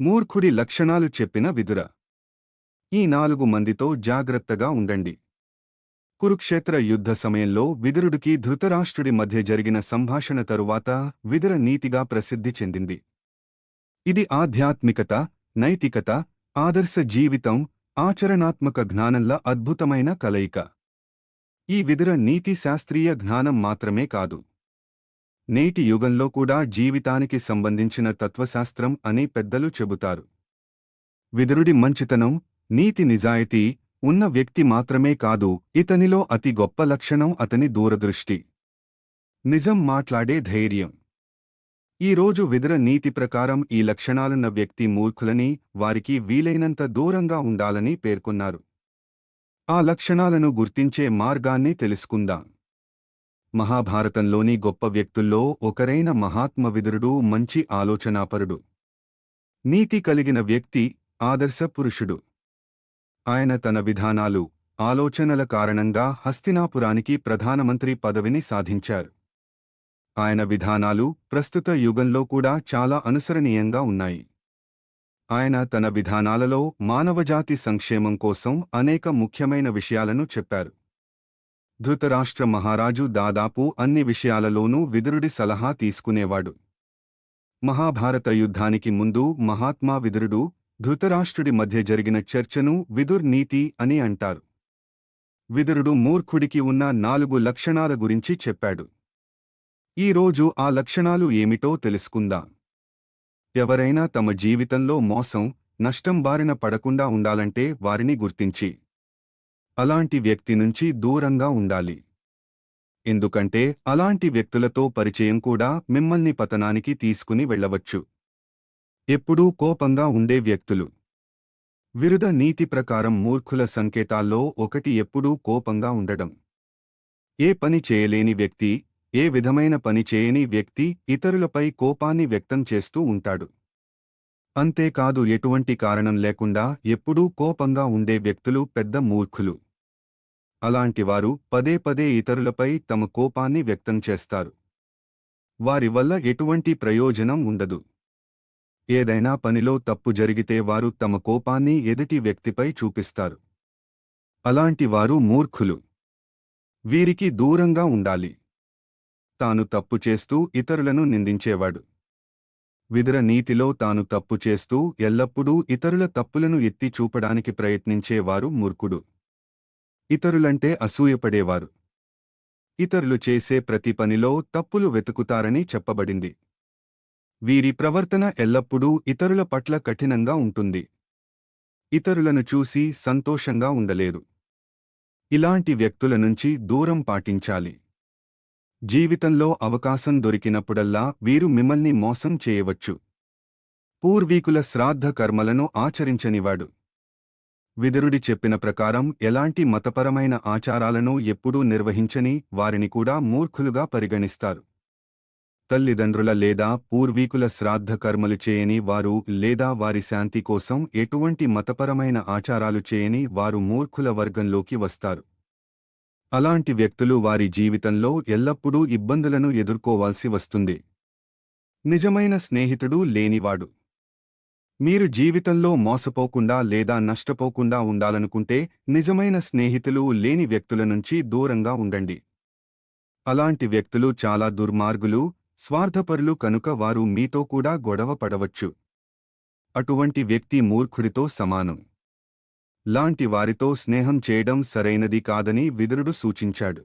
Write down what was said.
మూర్ఖుడి లక్షణాలు చెప్పిన విదుర. ఈ 4 మందితో జాగ్రత్తగా ఉండండి. కురుక్షేత్ర యుద్ధ సమయంలో విదురుడికి ధృతరాష్ట్రుడి మధ్య జరిగిన సంభాషణ తరువాత విదుర నీతిగా ప్రసిద్ధి చెందింది. ఇది ఆధ్యాత్మికత, నైతికత, ఆదర్శ జీవితం, ఆచరణాత్మక జ్ఞానంల అద్భుతమైన కలయిక. ఈ విదుర నీతి శాస్త్రీయ జ్ఞానం మాత్రమే కాదు, నేటి యుగంలో కూడా జీవితానికి సంబంధించిన తత్వశాస్త్రం అని పెద్దలు చెబుతారు. విదురుడి మంచితనం, నీతి నిజాయితీ ఉన్న వ్యక్తి మాత్రమే కాదు, ఇతనిలో అతి గొప్ప లక్షణం అతని దూరదృష్టి, నిజం మాట్లాడే ధైర్యం. ఈరోజు విదుర నీతి ప్రకారం ఈ లక్షణాలున్న వ్యక్తి మూర్ఖులని, వారికి వీలైనంత దూరంగా ఉండాలని పేర్కొన్నారు. ఆ లక్షణాలను గుర్తించే మార్గాన్ని తెలుసుకుందాం. మహాభారతంలోని గొప్ప వ్యక్తుల్లో ఒకరైన మహాత్మ విదురుడు మంచి ఆలోచనాపరుడు, నీతి కలిగిన వ్యక్తి, ఆదర్శ పురుషుడు. ఆయన తన విధానాలు, ఆలోచనల కారణంగా హస్తినాపురానికి ప్రధానమంత్రి పదవిని సాధించారు. ఆయన విధానాలు ప్రస్తుత యుగంలో కూడా చాలా అనుసరణీయంగా ఉన్నాయి. ఆయన తన విధానాలలో మానవజాతి సంక్షేమం కోసం అనేక ముఖ్యమైన విషయాలను చెప్పారు. ధృతరాష్ట్ర మహారాజు దాదాపు అన్ని విషయాలలోనూ విదురుడి సలహా తీసుకునేవాడు. మహాభారత యుద్ధానికి ముందు మహాత్మా విదురుడు, ధృతరాష్ట్రుడి మధ్య జరిగిన చర్చను విదుర్ నీతి అని అంటారు. విదురుడు మూర్ఖుడికి ఉన్న 4 లక్షణాల గురించి చెప్పాడు. ఈరోజు ఆ లక్షణాలు ఏమిటో తెలుసుకుందాం. ఎవరైనా తమ జీవితంలో మోసం, నష్టం బారిన పడకుండా ఉండాలంటే వారిని గుర్తించి అలాంటి వ్యక్తి నుంచి దూరంగా ఉండాలి. ఎందుకంటే అలాంటి వ్యక్తులతో పరిచయం కూడా మిమ్మల్ని పతనానికి తీసుకుని వెళ్ళవచ్చు. ఎప్పుడూ కోపంగా ఉండే వ్యక్తులు. విరుద్ధ నీతి ప్రకారం మూర్ఖుల సంకేతాల్లో ఒకటి ఎప్పుడూ కోపంగా ఉండడం. ఏ పని చేయలేని వ్యక్తి, ఏ విధమైన పని చేయని వ్యక్తి ఇతరులపై కోపాన్ని వ్యక్తం చేస్తూ ఉంటాడు. అంతేకాదు, ఎటువంటి కారణం లేకుండా ఎప్పుడూ కోపంగా ఉండే వ్యక్తులు పెద్ద మూర్ఖులు. అలాంటివారు పదే పదే ఇతరులపై తమ కోపాన్ని వ్యక్తం చేస్తారు. వారి వల్ల ఎటువంటి ప్రయోజనం ఉండదు. ఏదైనా పనిలో తప్పు జరిగితే వారు తమ కోపాన్ని ఎదుటి వ్యక్తిపై చూపిస్తారు. అలాంటి వారు మూర్ఖులు. వీరికి దూరంగా ఉండాలి. తాను తప్పు చేస్తూ ఇతరులను నిందించేవాడు. విదుర నీతిలో తాను తప్పు చేస్తూ ఎల్లప్పుడూ ఇతరుల తప్పులను ఎత్తి చూపడానికి ప్రయత్నించేవారు మూర్ఖుడు. ఇతరులంటే అసూయపడేవారు. ఇతరులు చేసే ప్రతి పనిలో తప్పులు వెతుకుతారని చెప్పబడింది. వీరి ప్రవర్తన ఎల్లప్పుడూ ఇతరుల పట్ల కఠినంగా ఉంటుంది. ఇతరులను చూసి సంతోషంగా ఉండలేరు. ఇలాంటి వ్యక్తుల నుంచి దూరం పాటించాలి. జీవితంలో అవకాశం దొరికినప్పుడల్లా వీరు మిమ్మల్ని మోసం చేయవచ్చు. పూర్వీకుల శ్రాద్ధ కర్మలను ఆచరించనివాడు. విదురుడి చెప్పిన ప్రకారం ఎలాంటి మతపరమైన ఆచారాలను ఎప్పుడూ నిర్వహించని వారిని కూడా మూర్ఖులుగా పరిగణిస్తారు. తల్లిదండ్రుల లేదా పూర్వీకుల శ్రాద్ధ కర్మలు చేయని వారు లేదా వారి శాంతి కోసం ఎటువంటి మతపరమైన ఆచారాలు చేయని వారు మూర్ఖుల వర్గంలోకి వస్తారు. అలాంటి వ్యక్తులు వారి జీవితంలో ఎల్లప్పుడూ ఇబ్బందులను ఎదుర్కోవాల్సి వస్తుంది. నిజమైన స్నేహితుడు లేనివాడు. మీరు జీవితంలో మోసపోకుండా లేదా నష్టపోకుండా ఉండాలనుకుంటే నిజమైన స్నేహితులు లేని వ్యక్తుల నుంచి దూరంగా ఉండండి. అలాంటి వ్యక్తులు చాలా దుర్మార్గులు, స్వార్థపరులు కనుక వారు మీతో కూడా గొడవ పడవచ్చు. అటువంటి వ్యక్తి మూర్ఖుడితో సమానం. లాంటి వారితో స్నేహం చేయడం సరైనది కాదని విదురుడు సూచించాడు.